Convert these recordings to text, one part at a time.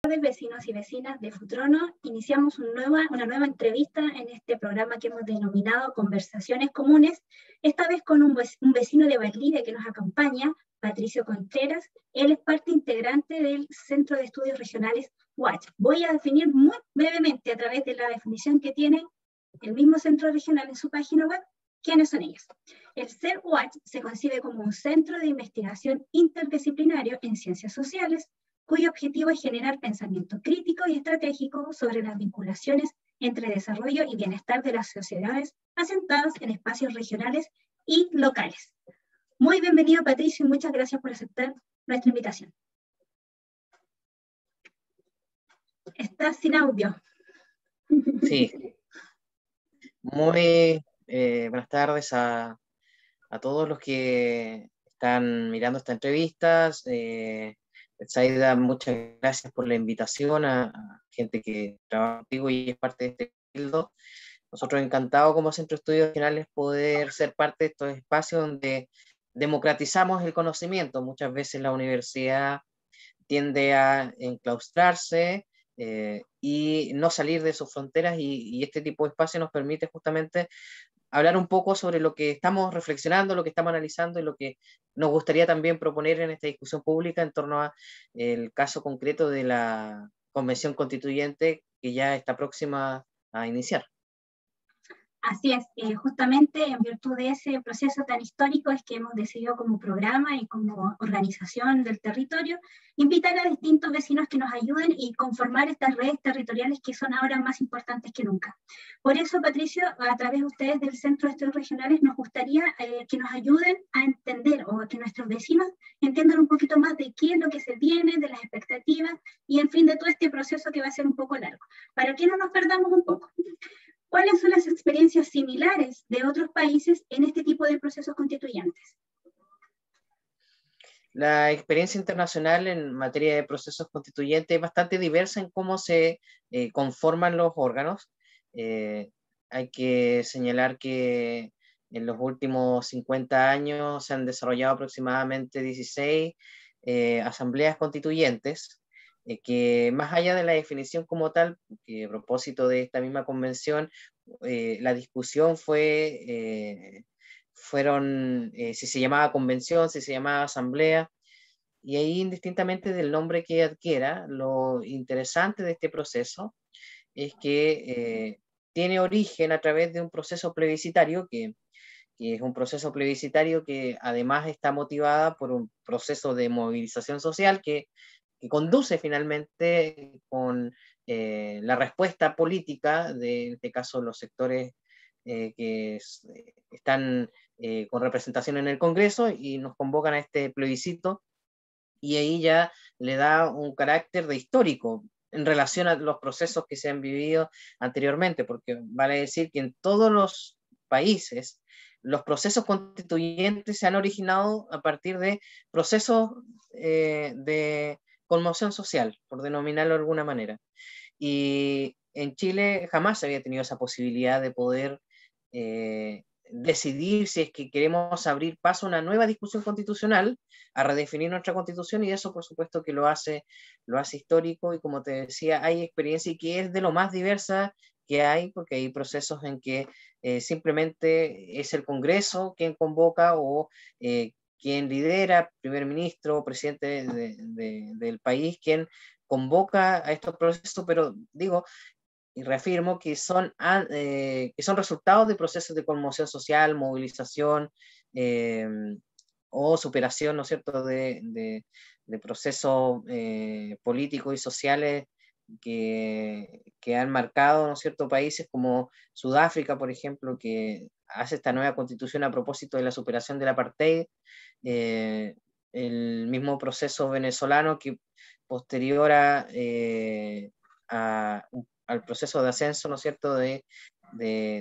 tardes, vecinos y vecinas de Futrono. Iniciamos una nueva entrevista en este programa que hemos denominado Conversaciones Comunes, esta vez con un vecino de Valdivia que nos acompaña, Patricio Contreras. Él es parte integrante del Centro de Estudios Regionales UACH. Voy a definir muy brevemente, a través de la definición que tiene el mismo centro regional en su página web, quiénes son ellos. El CER UACH se concibe como un centro de investigación interdisciplinario en ciencias sociales, cuyo objetivo es generar pensamiento crítico y estratégico sobre las vinculaciones entre desarrollo y bienestar de las sociedades asentadas en espacios regionales y locales. Muy bienvenido, Patricio, y muchas gracias por aceptar nuestra invitación. Estás sin audio. Sí. Muy buenas tardes a todos los que están mirando esta entrevista. Saida, muchas gracias por la invitación a gente que trabaja contigo y es parte de este fieldo. Nosotros encantados como Centro de Estudios Regionales poder ser parte de estos espacios donde democratizamos el conocimiento. Muchas veces la universidad tiende a enclaustrarse y no salir de sus fronteras, y este tipo de espacio nos permite justamente hablar un poco sobre lo que estamos reflexionando, lo que estamos analizando y lo que nos gustaría también proponer en esta discusión pública en torno a el caso concreto de la Convención Constituyente que ya está próxima a iniciar. Así es, justamente en virtud de ese proceso tan histórico es que hemos decidido como programa y como organización del territorio invitar a distintos vecinos que nos ayuden y conformar estas redes territoriales que son ahora más importantes que nunca. Por eso, Patricio, a través de ustedes del Centro de Estudios Regionales nos gustaría que nos ayuden a entender, o a que nuestros vecinos entiendan un poquito más de qué es lo que se viene, de las expectativas y en fin de todo este proceso que va a ser un poco largo, para que no nos perdamos un poco. ¿Cuáles son las experiencias similares de otros países en este tipo de procesos constituyentes? La experiencia internacional en materia de procesos constituyentes es bastante diversa en cómo se conforman los órganos. Hay que señalar que en los últimos 50 años se han desarrollado aproximadamente 16 asambleas constituyentes, que más allá de la definición como tal, que a propósito de esta misma convención, la discusión fueron si se llamaba convención, si se llamaba asamblea, y ahí indistintamente del nombre que adquiera, lo interesante de este proceso es que tiene origen a través de un proceso plebiscitario que es un proceso plebiscitario que además está motivada por un proceso de movilización social que conduce finalmente con la respuesta política de, en este caso, los sectores están con representación en el Congreso y nos convocan a este plebiscito, y ahí ya le da un carácter de histórico en relación a los procesos que se han vivido anteriormente, porque vale decir que en todos los países los procesos constituyentes se han originado a partir de procesos de conmoción social, por denominarlo de alguna manera. Y en Chile jamás se había tenido esa posibilidad de poder decidir si es que queremos abrir paso a una nueva discusión constitucional, a redefinir nuestra constitución, y eso por supuesto que lo hace histórico, y como te decía, hay experiencia y que es de lo más diversa que hay, porque hay procesos en que simplemente es el Congreso quien convoca o quien lidera, primer ministro o presidente del país, quien convoca a estos procesos, pero digo, y reafirmo que son resultados de procesos de conmoción social, movilización o superación, ¿no es cierto?, de procesos políticos y sociales que han marcado, ¿no es cierto?, países como Sudáfrica, por ejemplo, que hace esta nueva constitución a propósito de la superación del apartheid, el mismo proceso venezolano que posterior al proceso de ascenso, ¿no es cierto?, de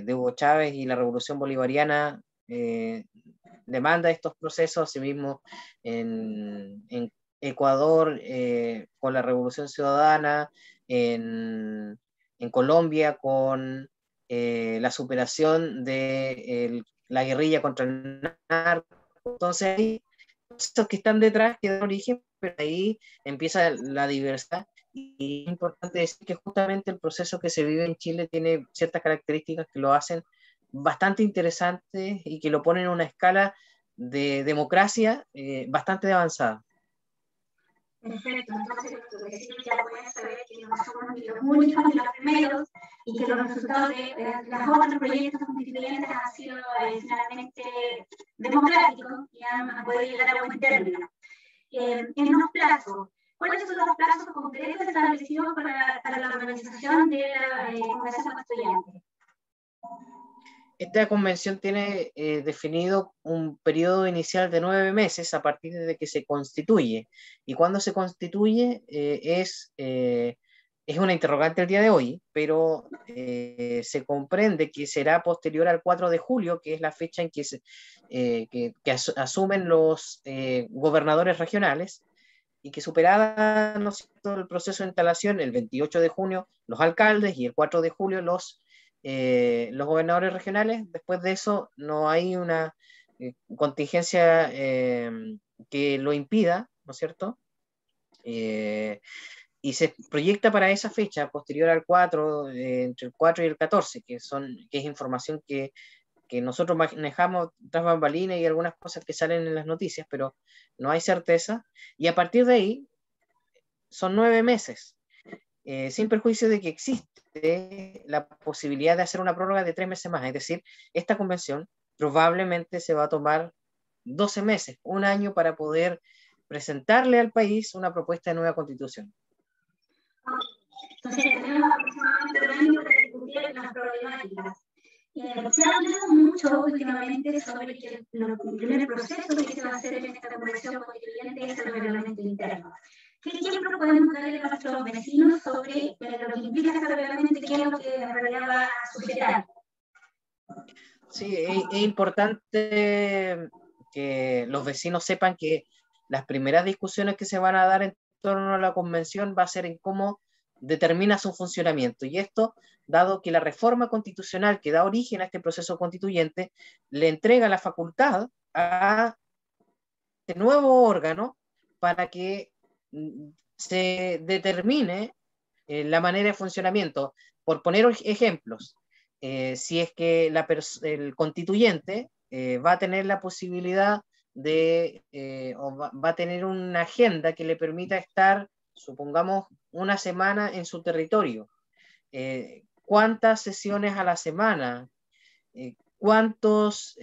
Hugo Chávez y la Revolución Bolivariana, demanda estos procesos, asimismo en Ecuador con la Revolución Ciudadana, en Colombia con la superación de la guerrilla contra el narco. Entonces hay procesos que están detrás, que dan origen, pero ahí empieza la diversidad, y es importante decir que justamente el proceso que se vive en Chile tiene ciertas características que lo hacen bastante interesante y que lo ponen en una escala de democracia bastante avanzada. Perfecto, entonces nuestros vecinos ya pueden saber que no somos ni los únicos ni los primeros y que los resultados de los otros proyectos constituyentes han sido finalmente democráticos y han podido llegar a buen término. En los plazos, ¿cuáles son los plazos concretos establecidos para la organización de la Convención Constituyente? Esta convención tiene definido un periodo inicial de 9 meses a partir de que se constituye. Y cuando se constituye es una interrogante el día de hoy, pero se comprende que será posterior al 4 de julio, que es la fecha en que asumen los gobernadores regionales, y que superada, ¿no es cierto?, el proceso de instalación, el 28 de junio los alcaldes y el 4 de julio los gobernadores regionales. Después de eso no hay una contingencia que lo impida, ¿no es cierto? Y se proyecta para esa fecha, posterior al 4, entre el 4 y el 14, que es información que nosotros manejamos tras bambalinas y algunas cosas que salen en las noticias, pero no hay certeza. Y a partir de ahí son 9 meses. Sin perjuicio de que existe la posibilidad de hacer una prórroga de 3 meses más. Es decir, esta convención probablemente se va a tomar 12 meses, un año, para poder presentarle al país una propuesta de nueva constitución. Entonces tenemos aproximadamente un año para discutir las problemáticas. Se ha hablado mucho últimamente sobre que el primer proceso que se va a hacer en esta convención constituyente es el reglamento interno. ¿Qué ejemplo podemos darle a nuestros vecinos sobre lo que implica este reglamento y qué es lo que en realidad va a sugerir? Sí, es importante que los vecinos sepan que las primeras discusiones que se van a dar en torno a la convención va a ser en cómo determina su funcionamiento. Y esto, dado que la reforma constitucional que da origen a este proceso constituyente le entrega la facultad a este nuevo órgano para que se determine la manera de funcionamiento. Por poner ejemplos, si es que el constituyente va a tener la posibilidad o va a tener una agenda que le permita estar, supongamos, una semana en su territorio. ¿Cuántas sesiones a la semana? ¿Cuántos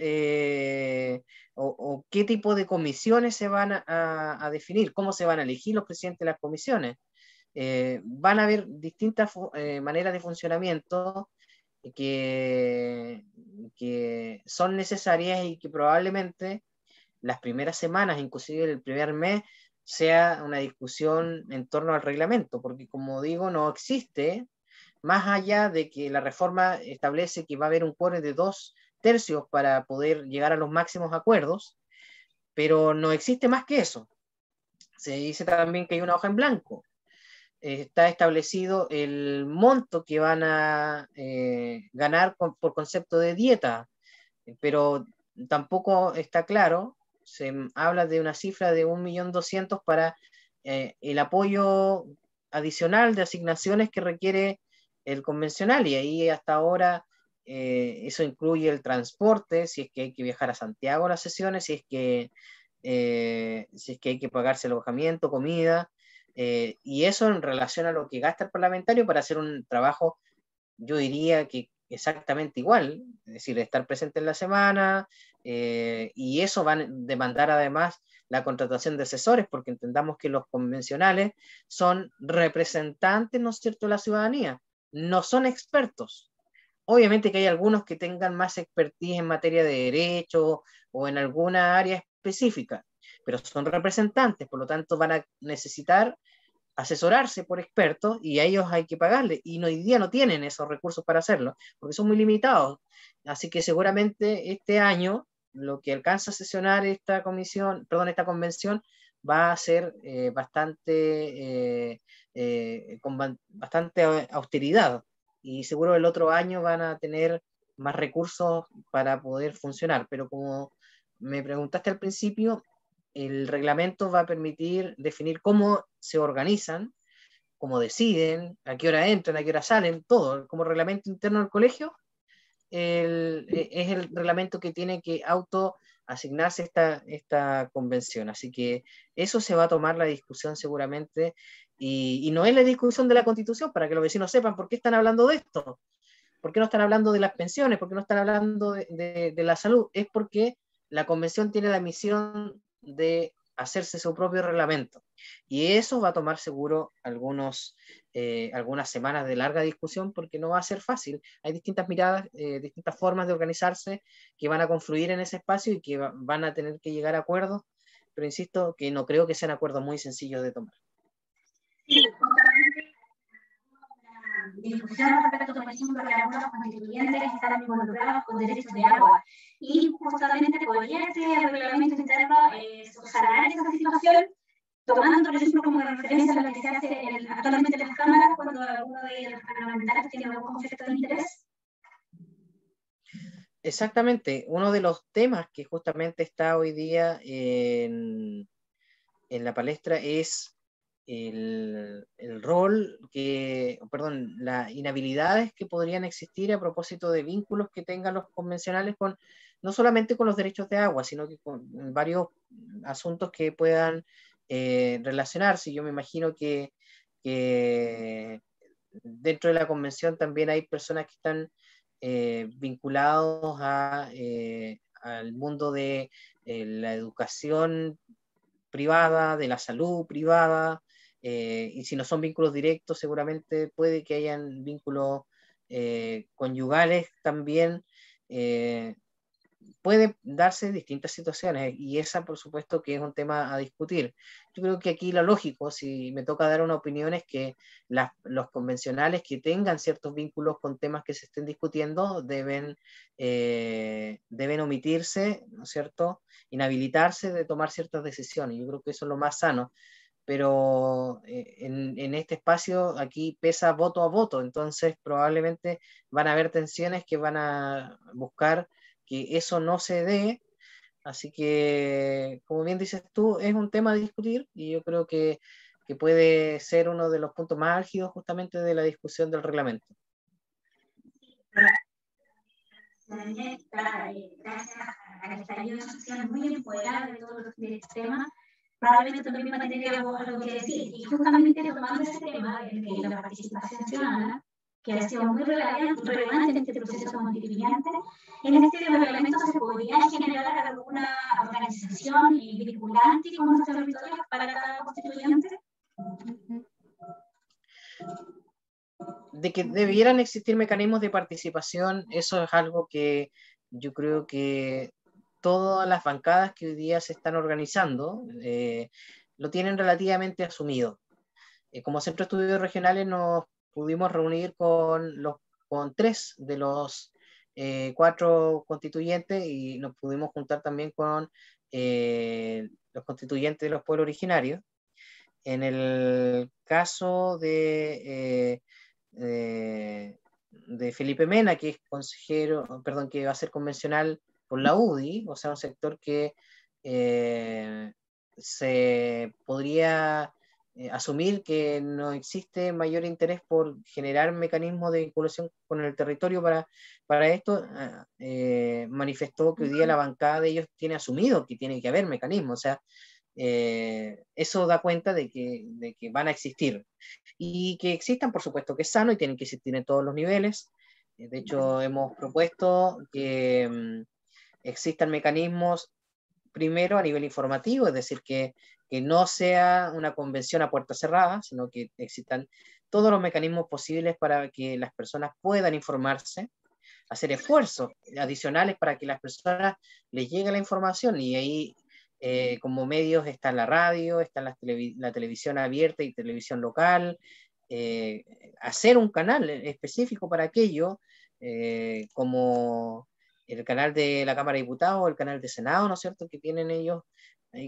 o qué tipo de comisiones se van a definir? ¿Cómo se van a elegir los presidentes de las comisiones? Van a haber distintas maneras de funcionamiento que son necesarias y que probablemente las primeras semanas, inclusive el primer mes, sea una discusión en torno al reglamento, porque como digo, no existe, más allá de que la reforma establece que va a haber un quórum de 2/3 para poder llegar a los máximos acuerdos, pero no existe más que eso. Se dice también que hay una hoja en blanco. Está establecido el monto que van a ganar por concepto de dieta, pero tampoco está claro. Se habla de una cifra de 1.200.000 para el apoyo adicional de asignaciones que requiere el convencional, y ahí hasta ahora eso incluye el transporte, si es que hay que viajar a Santiago a las sesiones, si es que hay que pagarse alojamiento, comida, y eso en relación a lo que gasta el parlamentario para hacer un trabajo, yo diría que exactamente igual, es decir, estar presente en la semana, y eso va a demandar además la contratación de asesores, porque entendamos que los convencionales son representantes, ¿no es cierto?, de la ciudadanía, no son expertos. Obviamente que hay algunos que tengan más expertise en materia de derecho o en alguna área específica, pero son representantes, por lo tanto van a necesitar asesorarse por expertos y a ellos hay que pagarle, y hoy día no tienen esos recursos para hacerlo, porque son muy limitados. Así que seguramente este año lo que alcanza a sesionar esta convención va a ser con bastante austeridad, y seguro el otro año van a tener más recursos para poder funcionar. Pero como me preguntaste al principio, el reglamento va a permitir definir cómo se organizan cómo deciden, a qué hora entran, a qué hora salen, todo, como reglamento interno del colegio, es el reglamento que tiene que asignarse esta convención. Así que eso se va a tomar la discusión seguramente, y no es la discusión de la Constitución, para que los vecinos sepan por qué están hablando de esto, por qué no están hablando de las pensiones, por qué no están hablando de la salud, es porque la convención tiene la misión de hacerse su propio reglamento. Y eso va a tomar seguro algunas semanas de larga discusión, porque no va a ser fácil. Hay distintas miradas, distintas formas de organizarse que van a confluir en ese espacio y que van a tener que llegar a acuerdos, pero insisto que no creo que sean acuerdos muy sencillos de tomar. Sí, justamente discusión respecto, por ejemplo, a algunos constituyentes que están involucrados con derechos de agua. Y justamente podría este reglamento interno subsanar esa situación, tomando, por ejemplo, como referencia lo que se hace actualmente en las cámaras cuando alguno de los parlamentarios tiene algún conflicto de interés. Exactamente, uno de los temas que justamente está hoy día en la palestra es las inhabilidades que podrían existir a propósito de vínculos que tengan los convencionales no solamente con los derechos de agua, sino que con varios asuntos que puedan relacionarse. Yo me imagino que dentro de la convención también hay personas que están vinculados al mundo de la educación privada, de la salud privada, y si no son vínculos directos, seguramente puede que hayan vínculos conyugales también. Puede darse distintas situaciones, y esa por supuesto que es un tema a discutir. Yo creo que aquí lo lógico, si me toca dar una opinión, es que los convencionales que tengan ciertos vínculos con temas que se estén discutiendo deben omitirse, ¿no es cierto?, inhabilitarse de tomar ciertas decisiones. Yo creo que eso es lo más sano, pero en este espacio aquí pesa voto a voto, entonces probablemente van a haber tensiones que van a buscar que eso no se dé. Así que, como bien dices tú, es un tema a discutir, y yo creo que puede ser uno de los puntos más álgidos justamente de la discusión del reglamento. Gracias al estallido social muy empoderado de todos los temas, probablemente también va a tener algo que decir. Y justamente tomando ese tema de la participación ciudadana, que ha sido muy relevante en este proceso constituyente, en este reglamento se podría generar alguna organización vinculante con los territorios para cada constituyente. De que debieran existir mecanismos de participación, eso es algo que yo creo que todas las bancadas que hoy día se están organizando lo tienen relativamente asumido. Como Centro de Estudios Regionales nos pudimos reunir con 3 de los 4 constituyentes, y nos pudimos juntar también con los constituyentes de los pueblos originarios. En el caso de Felipe Mena, que es consejero, perdón, que va a ser convencional por la UDI, o sea, un sector que se podría asumir que no existe mayor interés por generar mecanismos de vinculación con el territorio para esto, manifestó que hoy día la bancada de ellos tiene asumido que tiene que haber mecanismos, o sea, eso da cuenta de que van a existir, y que existan, por supuesto que es sano, y tienen que existir en todos los niveles. De hecho, hemos propuesto que existan mecanismos primero a nivel informativo, es decir, que no sea una convención a puerta cerrada, sino que existan todos los mecanismos posibles para que las personas puedan informarse, hacer esfuerzos adicionales para que las personas les llegue la información, y ahí como medios está la radio, está la televisión abierta y televisión local, hacer un canal específico para aquello, como el canal de la Cámara de Diputados o el canal de Senado, ¿no es cierto?, que tienen ellos,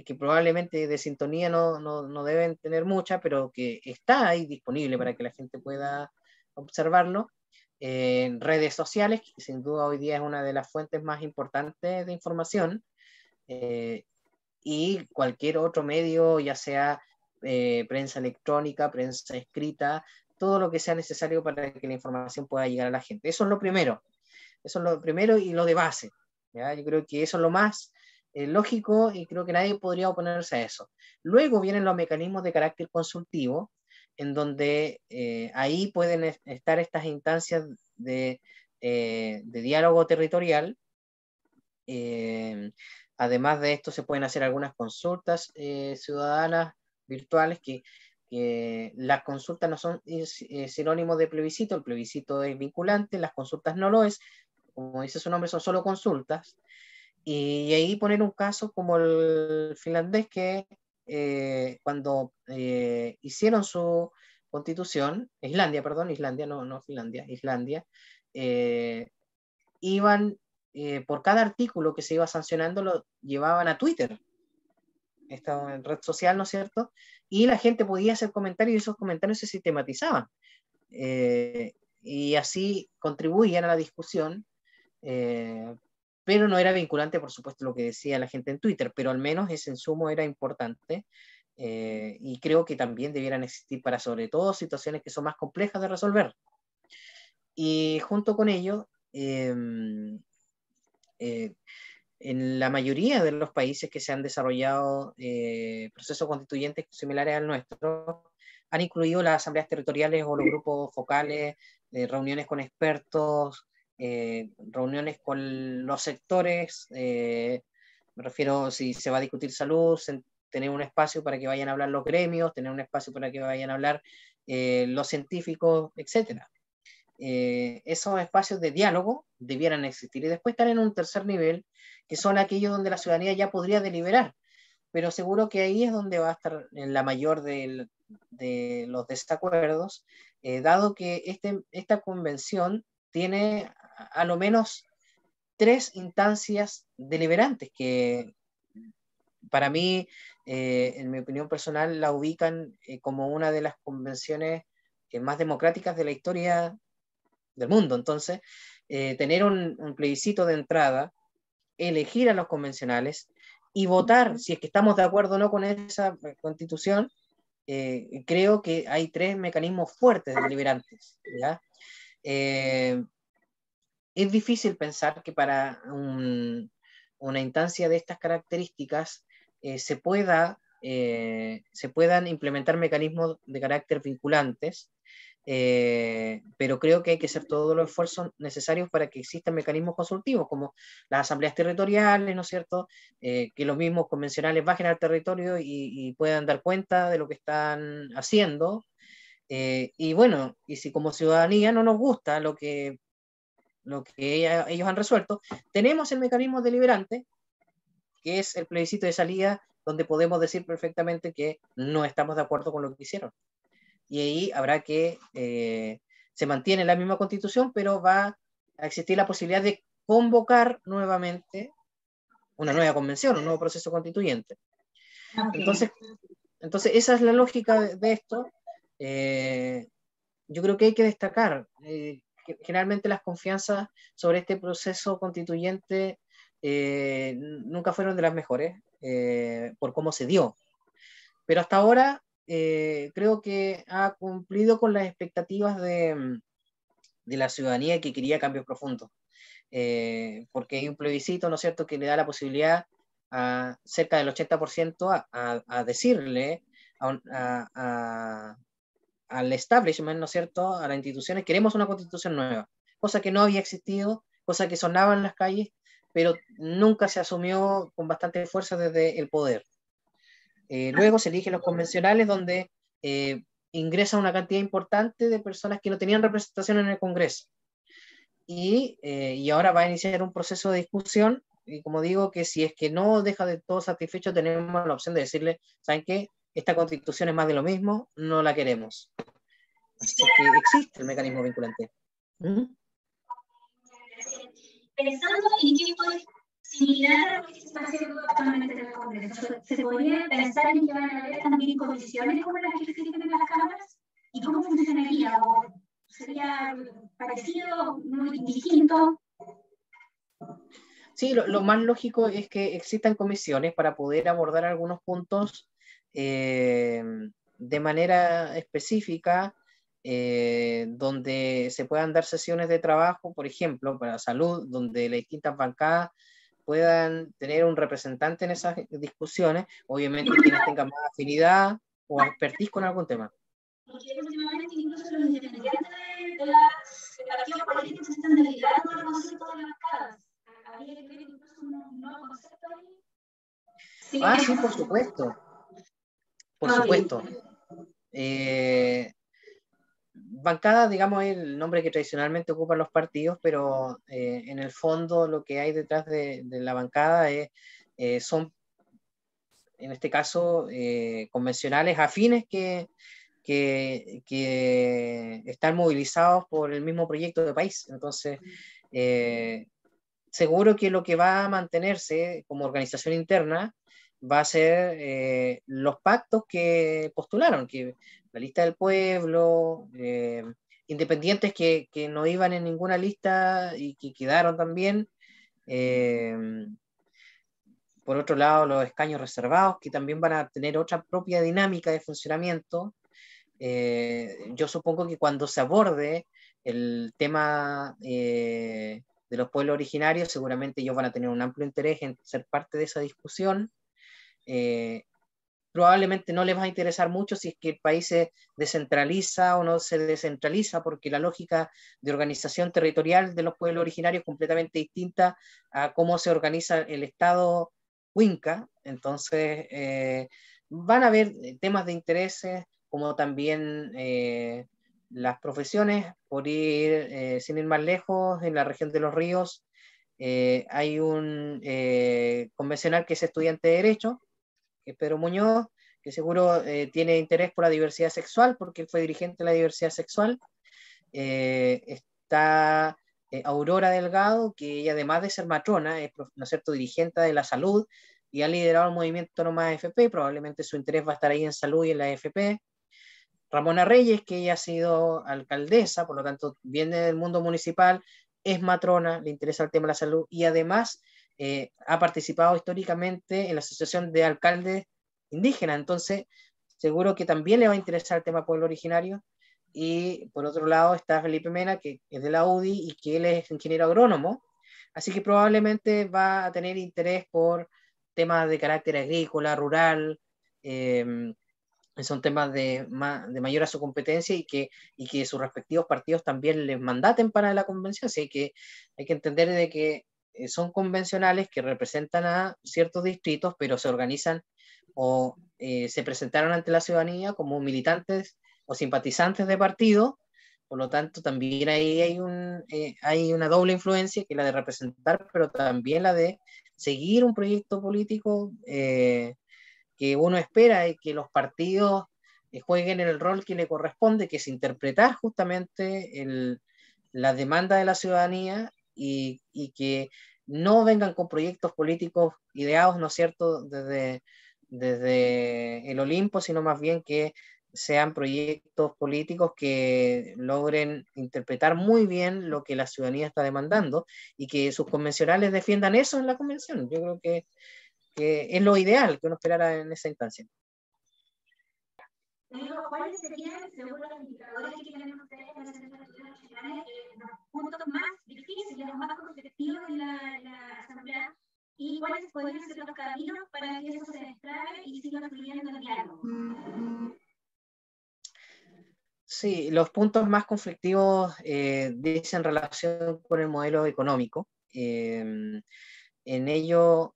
que probablemente de sintonía no deben tener mucha, pero que está ahí disponible para que la gente pueda observarlo. Redes sociales, que sin duda hoy día es una de las fuentes más importantes de información, y cualquier otro medio, ya sea prensa electrónica, prensa escrita, todo lo que sea necesario para que la información pueda llegar a la gente. Eso es lo primero. Eso es lo primero y lo de base. ¿Ya? Yo creo que eso es lo más lógico y creo que nadie podría oponerse a eso. Luego vienen los mecanismos de carácter consultivo, en donde ahí pueden estar estas instancias de diálogo territorial. Además de esto, se pueden hacer algunas consultas ciudadanas virtuales que las consultas no son sinónimo de plebiscito, el plebiscito es vinculante, las consultas no lo es, como dice su nombre, son solo consultas, y ahí poner un caso como el finlandés que cuando hicieron su constitución, Islandia, perdón, Islandia, no Finlandia, Islandia, iban, por cada artículo que se iba sancionando, lo llevaban a Twitter, esta red social, ¿no es cierto? Y la gente podía hacer comentarios y esos comentarios se sistematizaban. Y así contribuían a la discusión, pero no era vinculante, por supuesto, lo que decía la gente en Twitter, pero al menos ese insumo era importante, y creo que también debieran existir para, sobre todo, situaciones que son más complejas de resolver. Y junto con ello, en la mayoría de los países que se han desarrollado procesos constituyentes similares al nuestro, han incluido las asambleas territoriales o los grupos focales, reuniones con expertos, reuniones con los sectores, me refiero si se va a discutir salud, tener un espacio para que vayan a hablar los gremios, tener un espacio para que vayan a hablar los científicos, etc. Esos espacios de diálogo debieran existir. Y después están en un tercer nivel, que son aquellos donde la ciudadanía ya podría deliberar, pero seguro que ahí es donde va a estar en la mayor de los desacuerdos, dado que esta convención tiene a lo menos 3 instancias deliberantes que para mí, en mi opinión personal, la ubican como una de las convenciones más democráticas de la historia del mundo. Entonces, tener un plebiscito de entrada, elegir a los convencionales y votar si es que estamos de acuerdo o no con esa constitución, creo que hay 3 mecanismos fuertes deliberantes, ¿ya? Es difícil pensar que para una instancia de estas características se puedan implementar mecanismos de carácter vinculantes, pero creo que hay que hacer todos los esfuerzos necesarios para que existan mecanismos consultivos, como las asambleas territoriales, ¿no es cierto? Que los mismos convencionales bajen al territorio y puedan dar cuenta de lo que están haciendo. Y bueno, y si como ciudadanía no nos gusta lo que ellos han resuelto, tenemos el mecanismo deliberante, que es el plebiscito de salida, donde podemos decir perfectamente que no estamos de acuerdo con lo que hicieron. Y ahí habrá que, se mantiene la misma constitución, pero va a existir la posibilidad de convocar nuevamente una nueva convención, un nuevo proceso constituyente. Okay. Entonces esa es la lógica de esto. Yo creo que hay que destacar, generalmente las confianzas sobre este proceso constituyente nunca fueron de las mejores, por cómo se dio. Pero hasta ahora creo que ha cumplido con las expectativas de la ciudadanía que quería cambios profundos. Porque hay un plebiscito, ¿no es cierto?, que le da la posibilidad a cerca del 80% a decirle al establishment, ¿no es cierto?, a las instituciones, queremos una constitución nueva, cosa que no había existido, cosa que sonaba en las calles, pero nunca se asumió con bastante fuerza desde el poder. Luego se eligen los convencionales, donde ingresa una cantidad importante de personas que no tenían representación en el Congreso. Y ahora va a iniciar un proceso de discusión, y como digo, que si es que no deja de todo satisfecho, tenemos la opción de decirle, ¿saben qué? Esta constitución es más de lo mismo, no la queremos. Así que existe el mecanismo vinculante. ¿Mm? Pensando en que esto es similar a lo que se está haciendo actualmente en el Congreso, ¿se podría pensar en que van a haber también comisiones como las que existen en las cámaras? ¿Y cómo funcionaría? ¿O sería parecido, muy distinto? Sí, lo más lógico es que existan comisiones para poder abordar algunos puntos de manera específica, donde se puedan dar sesiones de trabajo, por ejemplo, para salud, donde las distintas bancadas puedan tener un representante en esas discusiones, obviamente quienes tengan más afinidad o expertise con algún tema. Porque últimamente incluso los independientes de las partidos políticos están delirando el concepto de las bancadas. Habría que ver incluso un nuevo concepto ahí. Sí, sí, por supuesto. Por supuesto. Bancada, digamos, es el nombre que tradicionalmente ocupan los partidos, pero en el fondo lo que hay detrás de la bancada son, en este caso, convencionales afines que están movilizados por el mismo proyecto de país. Entonces, seguro que lo que va a mantenerse como organización interna va a ser los pactos que postularon, que la lista del pueblo, independientes que no iban en ninguna lista y que quedaron también. Por otro lado, los escaños reservados, que también van a tener otra propia dinámica de funcionamiento. Yo supongo que cuando se aborde el tema de los pueblos originarios, seguramente ellos van a tener un amplio interés en ser parte de esa discusión. Probablemente no les va a interesar mucho si es que el país se descentraliza o no se descentraliza, porque la lógica de organización territorial de los pueblos originarios es completamente distinta a cómo se organiza el Estado Winca. Entonces, van a haber temas de intereses, como también las profesiones. Por ir, sin ir más lejos, en la región de Los Ríos hay un convencional que es estudiante de Derecho, que es Pedro Muñoz, que seguro tiene interés por la diversidad sexual, porque él fue dirigente de la diversidad sexual. Está Aurora Delgado, que ella, además de ser matrona, es, ¿no es cierto?, dirigente de la salud y ha liderado el movimiento No Más AFP. Probablemente su interés va a estar ahí en salud y en la AFP. Ramona Reyes, que ella ha sido alcaldesa, por lo tanto viene del mundo municipal, es matrona, le interesa el tema de la salud y además ha participado históricamente en la Asociación de Alcaldes Indígenas. Entonces, seguro que también le va a interesar el tema pueblo originario. Y por otro lado está Felipe Mena, que es de la UDI y que él es ingeniero agrónomo, así que probablemente va a tener interés por temas de carácter agrícola, rural, son temas de mayor a su competencia y que sus respectivos partidos también les mandaten para la convención. Así que hay que entender de que son convencionales que representan a ciertos distritos, pero se organizan o se presentaron ante la ciudadanía como militantes o simpatizantes de partido. Por lo tanto, también ahí hay una doble influencia, que es la de representar, pero también la de seguir un proyecto político que uno espera y que los partidos jueguen el rol que le corresponde, que es interpretar justamente la demanda de la ciudadanía y que no vengan con proyectos políticos ideados, ¿no es cierto?, desde el Olimpo, sino más bien que sean proyectos políticos que logren interpretar muy bien lo que la ciudadanía está demandando y que sus convencionales defiendan eso en la convención. Yo creo que es lo ideal que uno esperara en esa instancia. ¿Cuáles serían, según los indicadores que tienen ustedes en las elecciones nacionales, los puntos más difíciles, los más conflictivos de la Asamblea? ¿Y cuáles podrían ser los caminos para que eso se destrabe y siga fluyendo el diálogo? Sí, los puntos más conflictivos dicen relación con el modelo económico. En ello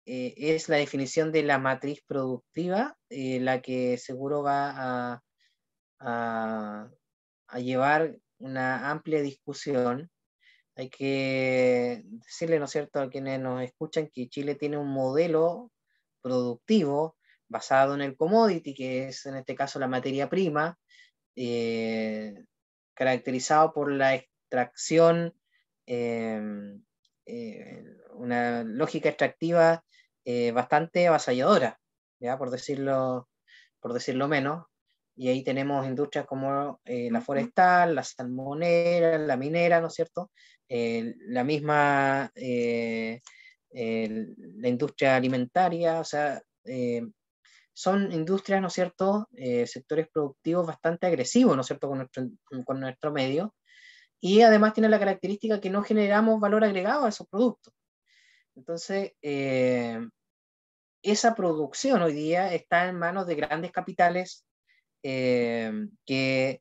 es la definición de la matriz productiva, la que seguro va a llevar una amplia discusión. Hay que decirle, ¿no es cierto?, a quienes nos escuchan que Chile tiene un modelo productivo basado en el commodity, que es en este caso la materia prima, caracterizado por la extracción, una lógica extractiva bastante avasalladora, ¿ya? Por decirlo menos. Y ahí tenemos industrias como la forestal, la salmonera, la minera, ¿no es cierto? La misma, la industria alimentaria, o sea, son industrias, ¿no es cierto?, sectores productivos bastante agresivos, ¿no es cierto?, con nuestro medio, y además tiene la característica que no generamos valor agregado a esos productos. Entonces, esa producción hoy día está en manos de grandes capitales que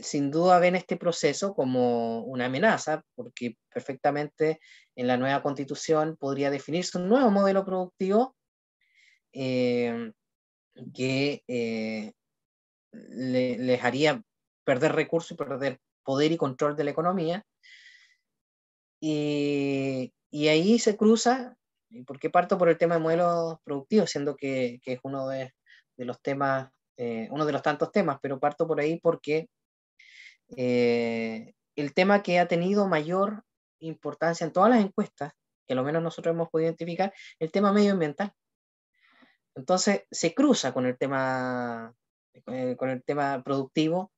sin duda ven este proceso como una amenaza, porque perfectamente en la nueva constitución podría definirse un nuevo modelo productivo que les haría perder recursos y perder poder y control de la economía. Y ahí se cruza, ¿por qué parto por el tema de modelos productivos? Siendo que es uno de los temas, uno de los tantos temas, pero parto por ahí porque el tema que ha tenido mayor importancia en todas las encuestas, que a lo menos nosotros hemos podido identificar, el tema medioambiental. Entonces se cruza con el tema productivo,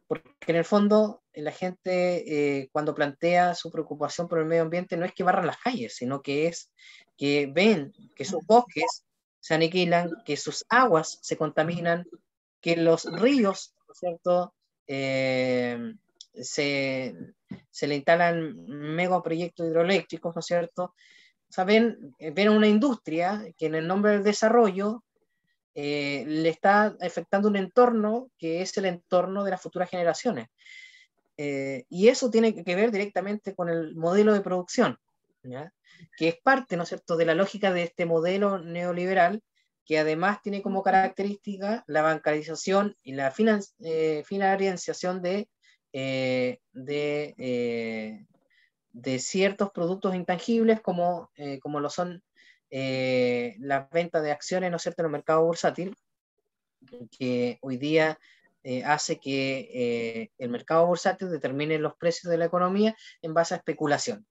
porque en el fondo la gente cuando plantea su preocupación por el medio ambiente no es que barran las calles, sino que es que ven que sus bosques se aniquilan, que sus aguas se contaminan, que los ríos, ¿no es cierto?, se le instalan megaproyectos hidroeléctricos, ¿no es cierto? O sea, ven una industria que en el nombre del desarrollo le está afectando un entorno que es el entorno de las futuras generaciones. Y eso tiene que ver directamente con el modelo de producción, ¿ya?, que es parte, ¿no es cierto?, de la lógica de este modelo neoliberal, que además tiene como característica la bancarización y la financiación de ciertos productos intangibles como lo son las ventas de acciones, ¿no es cierto?, en el mercado bursátil, que hoy día hace que el mercado bursátil determine los precios de la economía en base a especulación.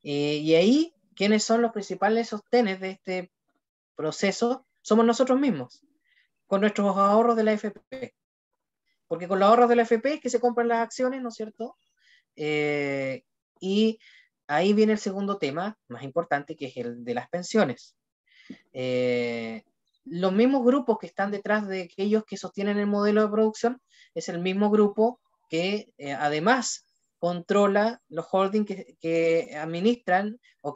Y ahí, ¿quiénes son los principales sostenes de este proceso? Somos nosotros mismos, con nuestros ahorros de la AFP. Porque con los ahorros de la AFP es que se compran las acciones, ¿no es cierto? Y ahí viene el segundo tema, más importante, que es el de las pensiones. Los mismos grupos que están detrás de aquellos que sostienen el modelo de producción es el mismo grupo que además controla los holdings que administran o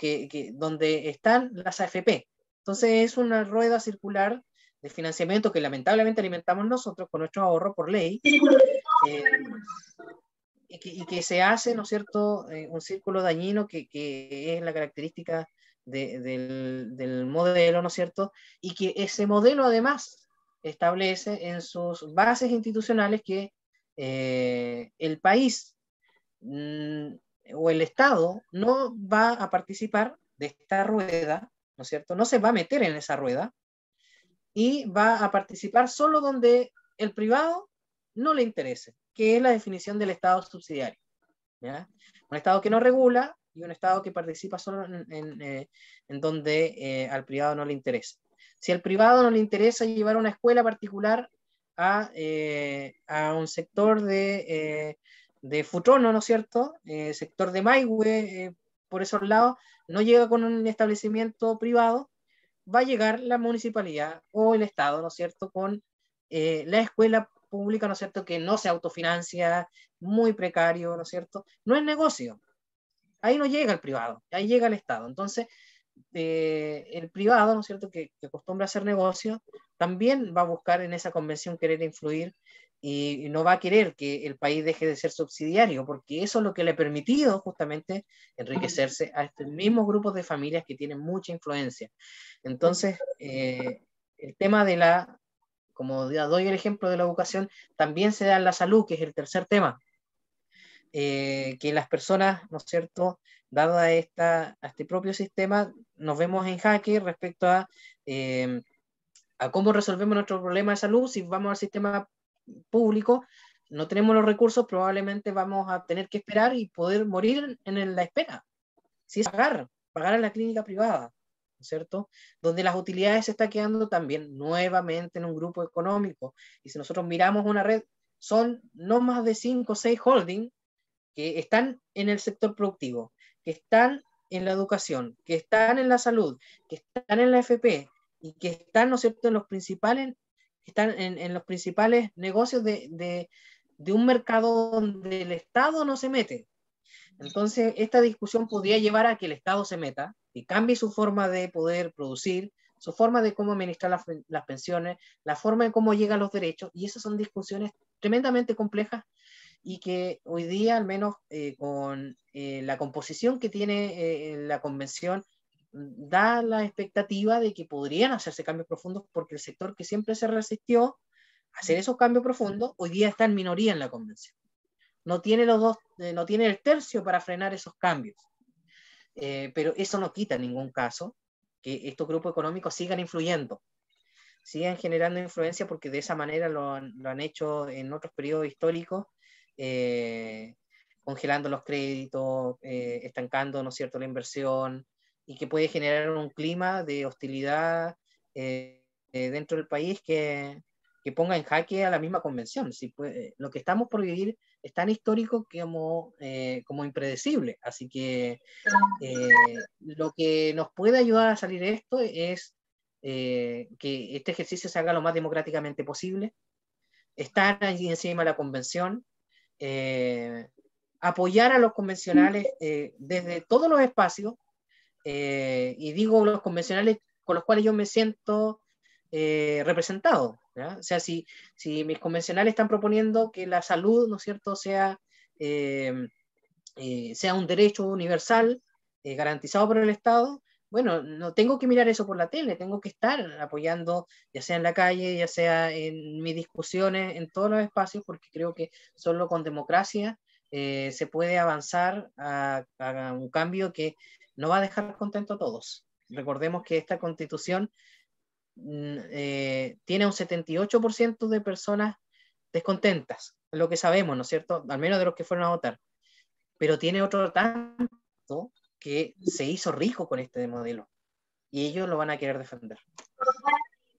donde están las AFP. Entonces es una rueda circular de financiamiento que lamentablemente alimentamos nosotros con nuestro ahorro por ley, y que se hace, ¿no es cierto?, un círculo dañino que es la característica del modelo, ¿no es cierto?, y que ese modelo además establece en sus bases institucionales que el país o el Estado no va a participar de esta rueda, ¿no es cierto?, no se va a meter en esa rueda y va a participar solo donde el privado no le interese, que es la definición del Estado subsidiario, ¿ya? Un Estado que no regula y un Estado que participa solo en donde al privado no le interesa. Si al privado no le interesa llevar una escuela particular a un sector de Futrono, ¿no es cierto?, sector de Maihue, por esos lados, no llega con un establecimiento privado, va a llegar la municipalidad o el Estado, ¿no es cierto?, con la escuela pública, ¿no es cierto?, que no se autofinancia, muy precario, ¿no es cierto? No es negocio. Ahí no llega el privado, ahí llega el Estado. Entonces, el privado, ¿no es cierto?, que acostumbra a hacer negocio, también va a buscar en esa convención querer influir y no va a querer que el país deje de ser subsidiario, porque eso es lo que le ha permitido justamente enriquecerse a estos mismos grupos de familias que tienen mucha influencia. Entonces, el tema de como doy el ejemplo de la educación, también se da en la salud, que es el tercer tema. Que las personas, ¿no es cierto?, dado a este propio sistema, nos vemos en jaque respecto a cómo resolvemos nuestro problema de salud. Si vamos al sistema público, no tenemos los recursos, probablemente vamos a tener que esperar y poder morir en la espera. Si es pagar a la clínica privada, ¿no es cierto?, donde las utilidades se están quedando también nuevamente en un grupo económico. Y si nosotros miramos una red, son no más de 5 o 6 holdings que están en el sector productivo, que están en la educación, que están en la salud, que están en la AFP, y que están, ¿no es cierto?, en los principales, en los principales negocios de un mercado donde el Estado no se mete. Entonces, esta discusión podría llevar a que el Estado se meta y cambie su forma de poder producir, su forma de cómo administrar las pensiones, la forma de cómo llegan los derechos, y esas son discusiones tremendamente complejas y que hoy día, al menos con la composición que tiene la convención, da la expectativa de que podrían hacerse cambios profundos, porque el sector que siempre se resistió a hacer esos cambios profundos, hoy día está en minoría en la convención. No tiene no tiene el tercio para frenar esos cambios. Pero eso no quita en ningún caso que estos grupos económicos sigan influyendo, sigan generando influencia, porque de esa manera lo han hecho en otros periodos históricos, congelando los créditos, estancando, ¿no es cierto?, la inversión, y que puede generar un clima de hostilidad dentro del país que ponga en jaque a la misma convención. Si lo que estamos por vivir es tan histórico como impredecible. Así que lo que nos puede ayudar a salir de esto es que este ejercicio se haga lo más democráticamente posible, estar allí encima de la convención, apoyar a los convencionales desde todos los espacios, y digo los convencionales con los cuales yo me siento representado, ¿ya? O sea, si mis convencionales están proponiendo que la salud, ¿no es cierto?, sea un derecho universal garantizado por el Estado, bueno, no tengo que mirar eso por la tele, tengo que estar apoyando, ya sea en la calle, ya sea en mis discusiones, en todos los espacios, porque creo que solo con democracia se puede avanzar a un cambio que no va a dejar contento a todos. Recordemos que esta Constitución tiene un 78% de personas descontentas, lo que sabemos, ¿no es cierto?, al menos de los que fueron a votar, pero tiene otro tanto que se hizo rico con este modelo, y ellos lo van a querer defender.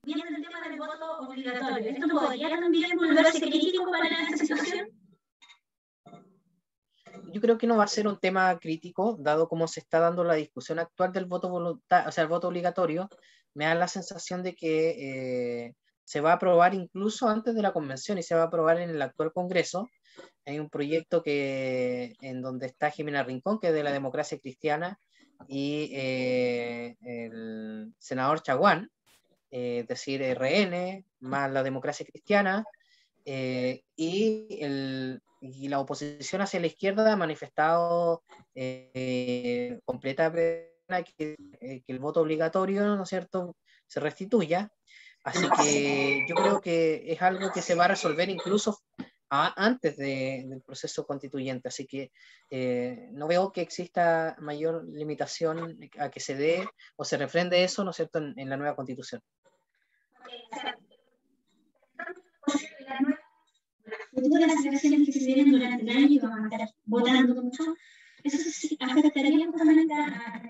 Viene el tema del voto obligatorio. ¿Esto podría también volverse crítico para esta situación? Yo creo que no va a ser un tema crítico, dado cómo se está dando la discusión actual del voto voluntario, o sea, el voto obligatorio. Me da la sensación de que se va a aprobar incluso antes de la convención, y se va a aprobar en el actual Congreso. Hay un proyecto en donde está Jimena Rincón, que es de la Democracia Cristiana, y el senador Chaguán, es decir, RN, más la Democracia Cristiana, y la oposición hacia la izquierda ha manifestado completa pena que el voto obligatorio, ¿no es cierto?, se restituya. Así que yo creo que es algo que se va a resolver incluso antes del proceso constituyente. Así que no veo que exista mayor limitación a que se dé o se refrende eso, ¿no es cierto?, en la nueva constitución. Futuras elecciones que se vienen durante el año y que van a estar votando mucho, eso sí afectaría justamente a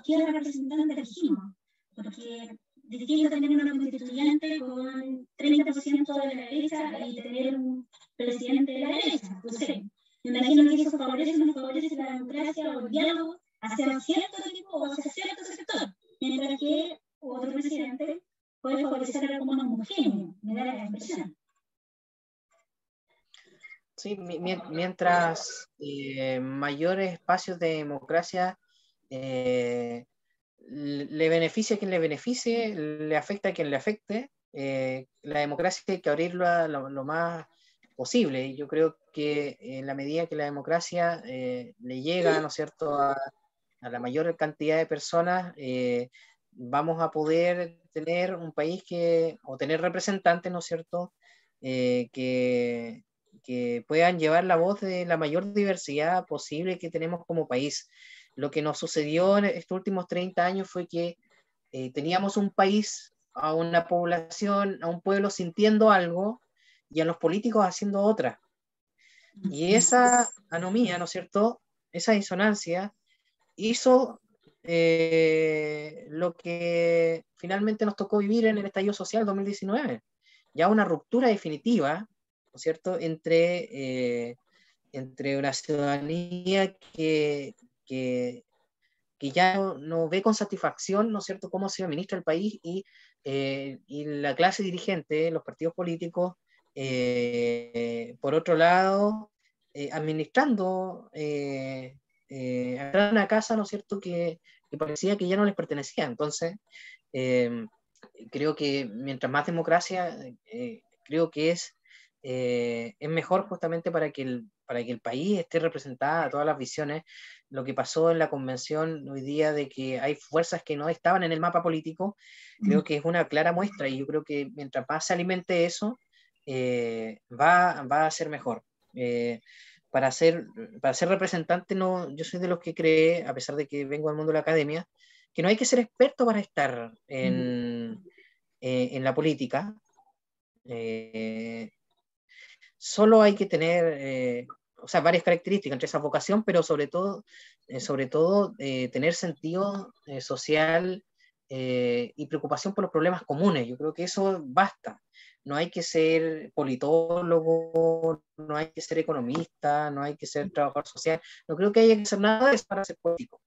quién representante elegimos, porque distinto tener una constituyente con 30% de la derecha y tener un presidente de la derecha. Entonces, me imagino que eso favorece o no favorece la democracia o el diálogo hacia cierto tipo o hacia cierto sector, mientras que otro presidente puede favorecer algo más homogéneo, me da la impresión. Sí, mientras mayores espacios de democracia le beneficia a quien le beneficie, le afecta a quien le afecte, la democracia hay que abrirla lo más posible. Y yo creo que en la medida que la democracia le llega, ¿no es cierto?, a la mayor cantidad de personas, vamos a poder tener un país o tener representantes, ¿no es cierto?, que puedan llevar la voz de la mayor diversidad posible que tenemos como país. Lo que nos sucedió en estos últimos 30 años fue que teníamos un país, a una población, a un pueblo sintiendo algo, y a los políticos haciendo otra. Y esa anomía, ¿no es cierto?, esa disonancia hizo lo que finalmente nos tocó vivir en el estallido social 2019, ya una ruptura definitiva, ¿no es cierto?, entre una ciudadanía que que ya no ve con satisfacción, ¿no es cierto?, cómo se administra el país y la clase dirigente, los partidos políticos, por otro lado, administrando una casa, ¿no es cierto?, que parecía que ya no les pertenecía. Entonces, creo que mientras más democracia, creo que es mejor justamente para que el país esté representada a todas las visiones. Lo que pasó en la convención hoy día de que hay fuerzas que no estaban en el mapa político, creo que es una clara muestra, y yo creo que mientras más se alimente eso, va a ser mejor. Para ser representante, no, yo soy de los que cree, a pesar de que vengo del mundo de la academia, que no hay que ser experto para estar en la política. Solo hay que tener, o sea, varias características entre esa vocación, pero sobre todo tener sentido social y preocupación por los problemas comunes. Yo creo que eso basta. No hay que ser politólogo, no hay que ser economista, no hay que ser trabajador social. No creo que haya que hacer nada de eso para ser político.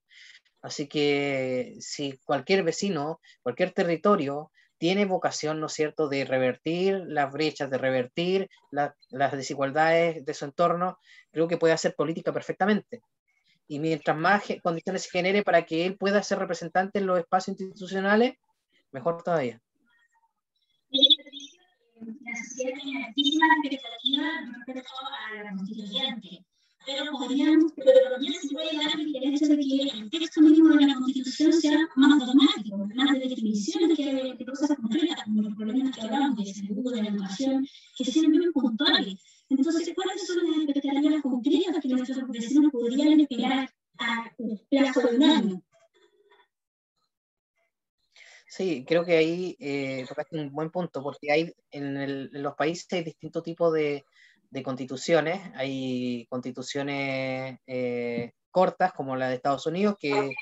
Así que si cualquier vecino, cualquier territorio tiene vocación, ¿no es cierto?, de revertir las brechas, de revertir las desigualdades de su entorno, creo que puede hacer política perfectamente. Y mientras más condiciones se genere para que él pueda ser representante en los espacios institucionales, mejor todavía. La sociedad tiene altísimas expectativas respecto a la constituyente, pero también se puede dar el hecho de que el texto mismo de la Constitución sea más dogmático, más de definiciones de cosas concretas, como los problemas que hablamos de salud, de la educación, que sean bien puntuales. Entonces, ¿cuáles son las expectativas concretas que nuestros vecinos podrían esperar a un plazo de un año? Sí, creo que ahí tocaste un buen punto, porque hay en los países hay distintos tipos de constituciones. Hay constituciones cortas, como la de Estados Unidos, que es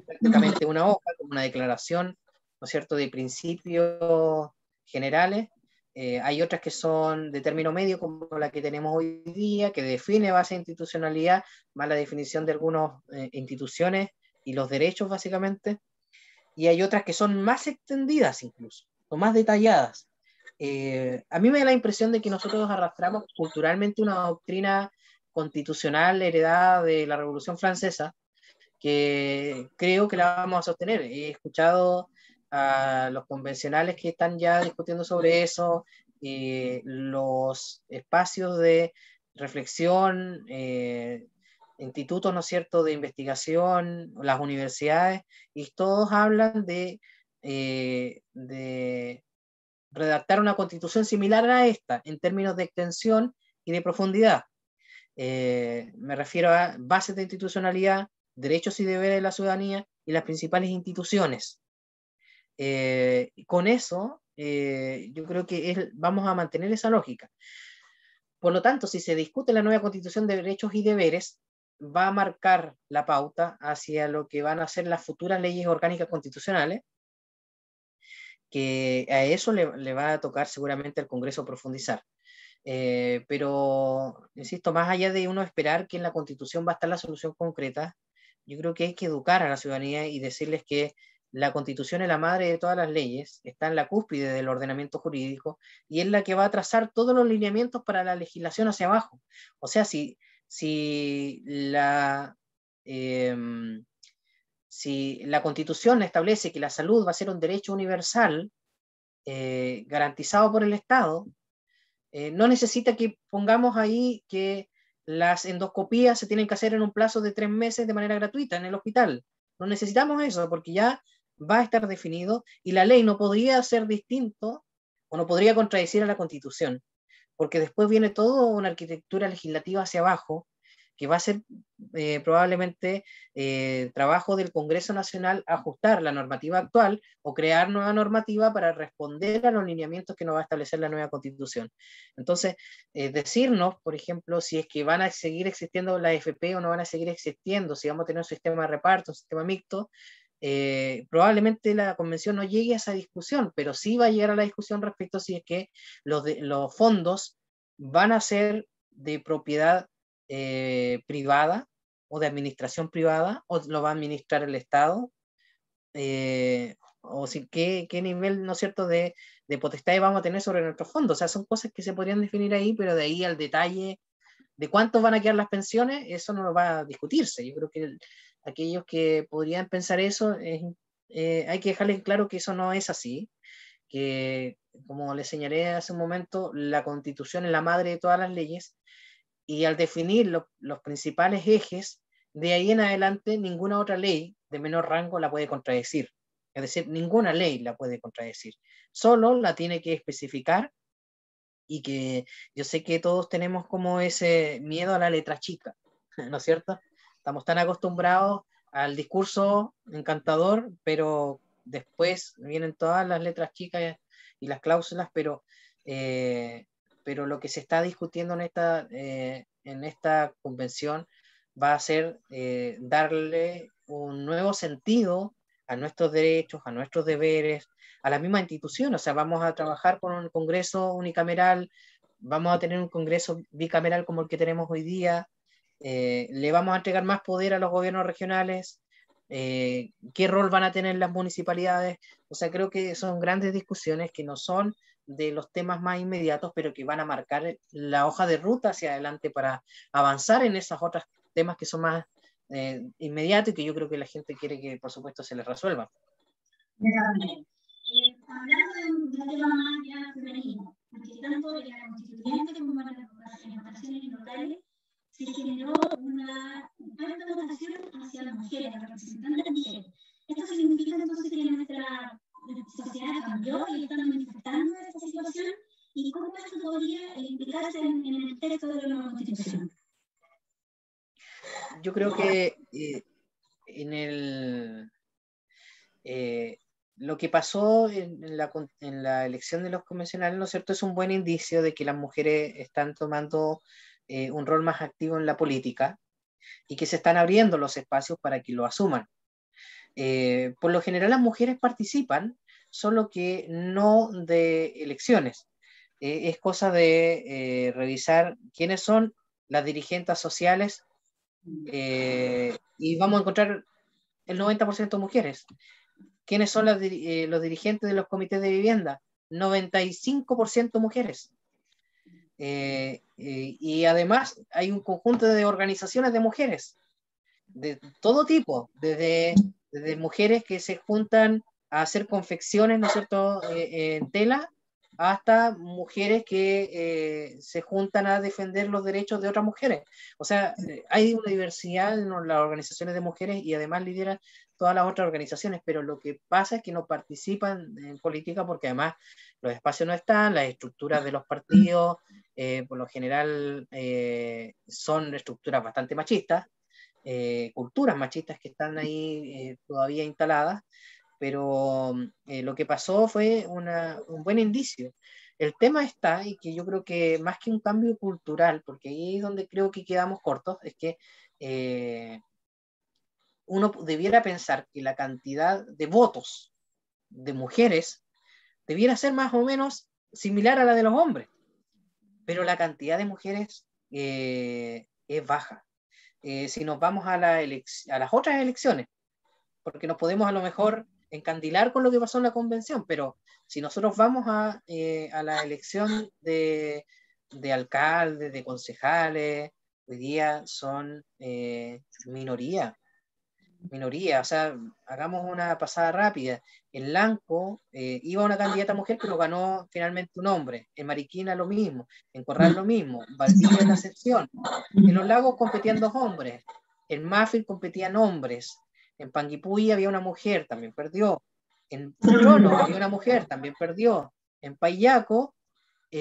prácticamente una hoja, como una declaración, ¿no es cierto?, de principios generales. Hay otras que son de término medio, como la que tenemos hoy día, que define base de institucionalidad, más la definición de algunas instituciones y los derechos, básicamente. Y hay otras que son más extendidas incluso, o más detalladas. A mí me da la impresión de que nosotros arrastramos culturalmente una doctrina constitucional heredada de la Revolución Francesa, que creo que la vamos a sostener. He escuchado a los convencionales que están ya discutiendo sobre eso, los espacios de reflexión, institutos, ¿no es cierto?, de investigación, las universidades, y todos hablan de redactar una constitución similar a esta, en términos de extensión y de profundidad. Me refiero a bases de institucionalidad, derechos y deberes de la ciudadanía y las principales instituciones. Con eso, yo creo que vamos a mantener esa lógica. Por lo tanto, si se discute la nueva constitución de derechos y deberes, va a marcar la pauta hacia lo que van a ser las futuras leyes orgánicas constitucionales, que a eso le va a tocar seguramente al Congreso profundizar. Pero, insisto, más allá de uno esperar que en la Constitución va a estar la solución concreta, yo creo que hay que educar a la ciudadanía y decirles que la Constitución es la madre de todas las leyes, está en la cúspide del ordenamiento jurídico y es la que va a trazar todos los lineamientos para la legislación hacia abajo. O sea, si la Constitución establece que la salud va a ser un derecho universal garantizado por el Estado, no necesita que pongamos ahí que las endoscopías se tienen que hacer en un plazo de 3 meses de manera gratuita en el hospital. No necesitamos eso, porque ya va a estar definido y la ley no podría ser distinto o no podría contradecir a la Constitución, porque después viene toda una arquitectura legislativa hacia abajo que va a ser probablemente trabajo del Congreso Nacional ajustar la normativa actual o crear nueva normativa para responder a los lineamientos que nos va a establecer la nueva Constitución. Entonces, decirnos, por ejemplo, si es que van a seguir existiendo la AFP o no van a seguir existiendo, si vamos a tener un sistema de reparto, un sistema mixto, probablemente la convención no llegue a esa discusión, pero sí va a llegar a la discusión respecto a si es que los fondos van a ser de propiedad privada o de administración privada, o lo va a administrar el Estado, o si, qué nivel, ¿no es cierto?, de potestad vamos a tener sobre nuestros fondos. O sea, son cosas que se podrían definir ahí, pero de ahí al detalle de cuánto van a quedar las pensiones, eso no va a discutirse. Yo creo que aquellos que podrían pensar eso, hay que dejarles claro que eso no es así, que como les señalé hace un momento, la Constitución es la madre de todas las leyes, y al definir los principales ejes, de ahí en adelante ninguna otra ley de menor rango la puede contradecir. Es decir, ninguna ley la puede contradecir. Solo la tiene que especificar, y que yo sé que todos tenemos como ese miedo a la letra chica, ¿no es cierto? Estamos tan acostumbrados al discurso encantador, pero después vienen todas las letras chicas y las cláusulas, pero lo que se está discutiendo en esta convención va a ser darle un nuevo sentido a nuestros derechos, a nuestros deberes, a la misma institución. O sea, vamos a trabajar con un Congreso unicameral, vamos a tener un Congreso bicameral como el que tenemos hoy día, le vamos a entregar más poder a los gobiernos regionales, qué rol van a tener las municipalidades. O sea, creo que son grandes discusiones que no son de los temas más inmediatos, pero que van a marcar la hoja de ruta hacia adelante para avanzar en esos otros temas que son más inmediatos y que yo creo que la gente quiere que, por supuesto, se les resuelva. Hablando de un tema más ya femenino, porque tanto en la constituyente como en las votaciones locales se generó una alta votación hacia las mujeres, a representantes de mujeres. Esto significa entonces que nuestra sociedad cambió y está manifestando esta situación, y cómo eso podría implicarse en el texto de la nueva constitución. Yo creo que lo que pasó en la elección de los convencionales, ¿no es cierto?, es un buen indicio de que las mujeres están tomando un rol más activo en la política y que se están abriendo los espacios para que lo asuman. Por lo general las mujeres participan, solo que no de elecciones. Es cosa de revisar quiénes son las dirigentes sociales, y vamos a encontrar el 90% mujeres. ¿Quiénes son los dirigentes de los comités de vivienda? 95% mujeres. Y además hay un conjunto de organizaciones de mujeres, de todo tipo, desde mujeres que se juntan a hacer confecciones, ¿no es cierto?, en tela, hasta mujeres que se juntan a defender los derechos de otras mujeres. O sea, hay una diversidad en las organizaciones de mujeres y además lideran todas las otras organizaciones, pero lo que pasa es que no participan en política porque además los espacios no están, las estructuras de los partidos por lo general son estructuras bastante machistas, culturas machistas que están ahí todavía instaladas, pero lo que pasó fue un buen indicio. El tema está, y que yo creo que más que un cambio cultural, porque ahí es donde creo que quedamos cortos, es que uno debiera pensar que la cantidad de votos de mujeres debiera ser más o menos similar a la de los hombres, pero la cantidad de mujeres es baja. Si nos vamos a las otras elecciones, porque nos podemos a lo mejor encandilar con lo que pasó en la convención, pero si nosotros vamos a la elección de alcaldes, de concejales, hoy día son minoría, o sea, hagamos una pasada rápida. En Lanco iba una candidata mujer, pero ganó finalmente un hombre. En Mariquina lo mismo, en Corral lo mismo, Valdivia en la sección. En Los Lagos competían 2 hombres, en Mafil competían hombres, en Panguipulli había una mujer, también perdió. En Trono había una mujer, también perdió. En Payaco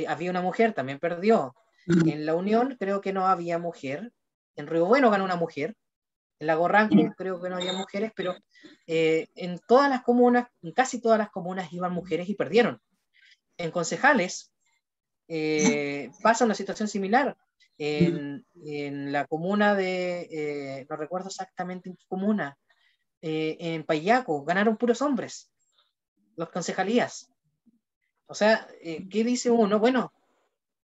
había una mujer, también perdió. En La Unión creo que no había mujer. En Río Bueno ganó una mujer. En Lago Ranco creo que no había mujeres, pero en todas las comunas, en casi todas las comunas iban mujeres y perdieron. En concejales pasa una situación similar. En la comuna no recuerdo exactamente en qué comuna, en Payaco, ganaron puros hombres, las concejalías. O sea, ¿qué dice uno? Bueno,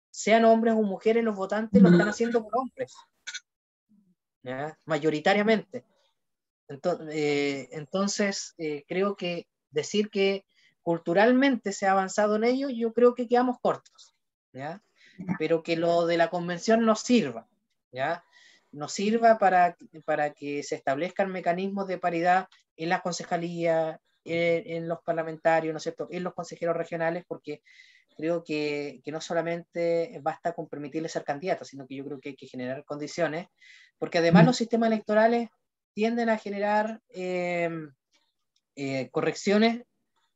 sean hombres o mujeres, los votantes lo están haciendo por hombres. ¿ya? Mayoritariamente. Entonces, creo que decir que culturalmente se ha avanzado en ello, yo creo que quedamos cortos, ¿ya? Pero que lo de la convención nos sirva, ¿ya? Nos sirva para que se establezcan mecanismos de paridad en las concejalías, en los parlamentarios, ¿no es cierto?, en los consejeros regionales, porque creo que no solamente basta con permitirles ser candidatos, sino que yo creo que hay que generar condiciones, porque además los sistemas electorales tienden a generar correcciones,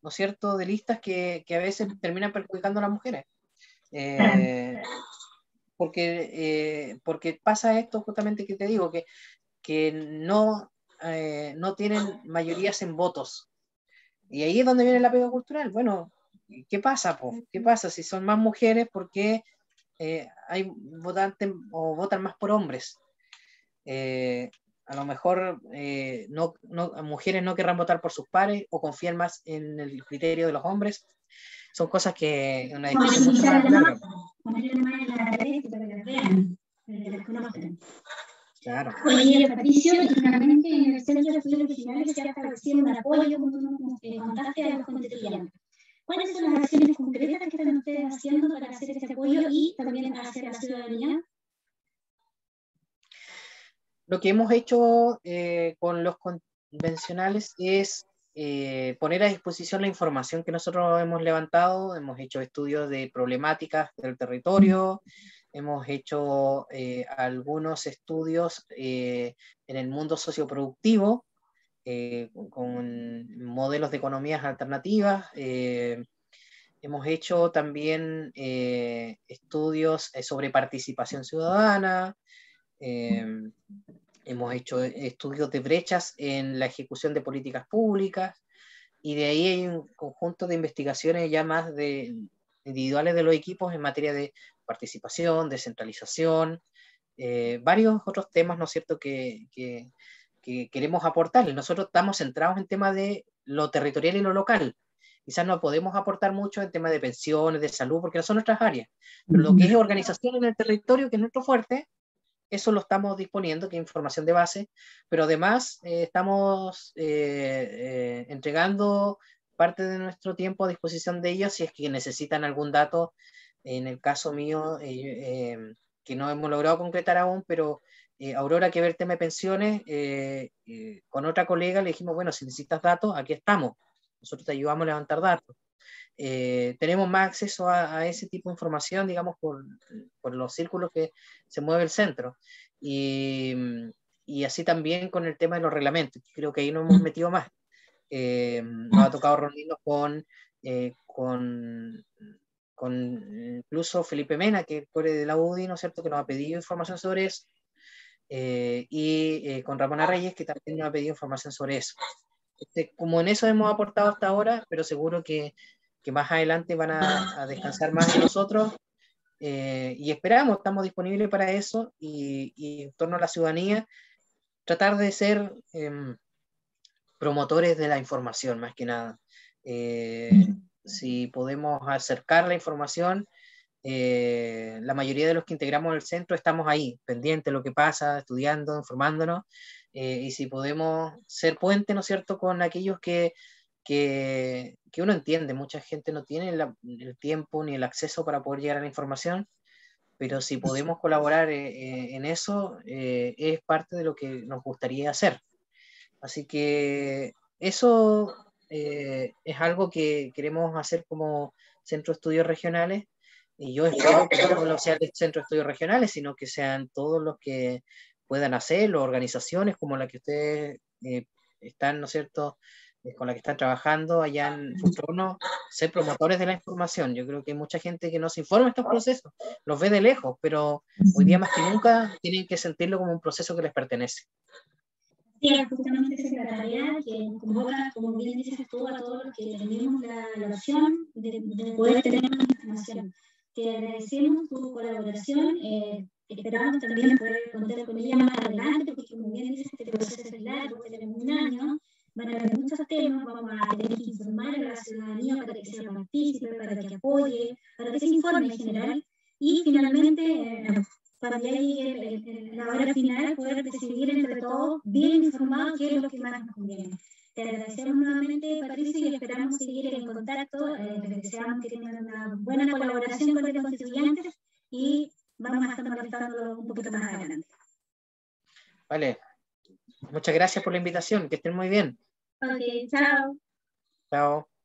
¿no es cierto?, de listas que a veces terminan perjudicando a las mujeres. Porque pasa esto justamente que te digo, que no tienen mayorías en votos. Y ahí es donde viene la pega cultural. Bueno, ¿qué pasa, po? ¿Qué pasa si son más mujeres? ¿Por qué hay votantes o votan más por hombres? A lo mejor mujeres no querrán votar por sus pares o confían más en el criterio de los hombres. Son cosas que una discusión mucho más larga. Claro. Oye, Patricio, y finalmente en el Centro de Estudios Regionales se ha establecido un apoyo, como tú nos contaste, a los constituyentes. ¿Cuáles son las acciones concretas que están ustedes haciendo para hacer este apoyo y también hacia la ciudadanía? Lo que hemos hecho con los convencionales es poner a disposición la información que nosotros hemos levantado. Hemos hecho estudios de problemáticas del territorio, hemos hecho algunos estudios en el mundo socioproductivo, con modelos de economías alternativas. Hemos hecho también estudios sobre participación ciudadana. Hemos hecho estudios de brechas en la ejecución de políticas públicas, y de ahí hay un conjunto de investigaciones ya más individuales de los equipos en materia de participación, descentralización, varios otros temas, ¿no es cierto?, que queremos aportarle. Nosotros estamos centrados en temas de lo territorial y lo local. Quizás no podemos aportar mucho en temas de pensiones, de salud, porque no son nuestras áreas. Pero lo que es organización en el territorio, que es nuestro fuerte, eso lo estamos disponiendo, que es información de base, pero además estamos entregando parte de nuestro tiempo a disposición de ellos si es que necesitan algún dato. En el caso mío, que no hemos logrado concretar aún, pero Aurora, que ve el tema de pensiones, con otra colega le dijimos, bueno, si necesitas datos, aquí estamos, nosotros te ayudamos a levantar datos. Tenemos más acceso a ese tipo de información, digamos, por los círculos que se mueve el centro. Y así también con el tema de los reglamentos, creo que ahí nos hemos metido más. Nos ha tocado reunirnos con incluso Felipe Mena, que es core de la UDI, ¿no es cierto?, que nos ha pedido información sobre eso, y con Ramona Reyes, que también nos ha pedido información sobre eso. Como en eso hemos aportado hasta ahora, pero seguro que más adelante van a descansar más en nosotros, y esperamos, estamos disponibles para eso, y en torno a la ciudadanía, tratar de ser promotores de la información, más que nada. Si podemos acercar la información, la mayoría de los que integramos el centro estamos ahí, pendientes de lo que pasa, estudiando, informándonos, y si podemos ser puente, ¿no es cierto?, con aquellos que uno entiende, mucha gente no tiene el tiempo ni el acceso para poder llegar a la información, pero si podemos colaborar en eso, es parte de lo que nos gustaría hacer. Así que eso es algo que queremos hacer como Centro de Estudios Regionales, y yo espero que no solo sean el Centro de Estudios Regionales, sino que sean todos los que puedan hacerlo, organizaciones como la que ustedes están, ¿no es cierto?, con la que están trabajando allá en Futrono, ser promotores de la información. Yo creo que hay mucha gente que no se informa de estos procesos, los ve de lejos, pero hoy día más que nunca tienen que sentirlo como un proceso que les pertenece. Sí, justamente esa es la tarea que convoca, como bien dices tú, a todos los que tenemos la opción de poder tener más información. Te agradecemos tu colaboración, esperamos también poder contar con ella más adelante, porque como bien dices, este proceso es largo, tenemos un año, van a haber muchos temas, vamos a tener que informar a la ciudadanía para que sea partícipe, para que apoye, para que se informe en general, y finalmente cuando llegue la hora final, poder decidir entre todos, bien informados, qué es lo que más nos conviene. Te agradecemos nuevamente, Patricia, y esperamos seguir en contacto. Les deseamos que tengan una buena colaboración con los constituyentes y vamos a estar molestando un poquito más adelante. Vale. Muchas gracias por la invitación. Que estén muy bien. Ok, chao. Chao.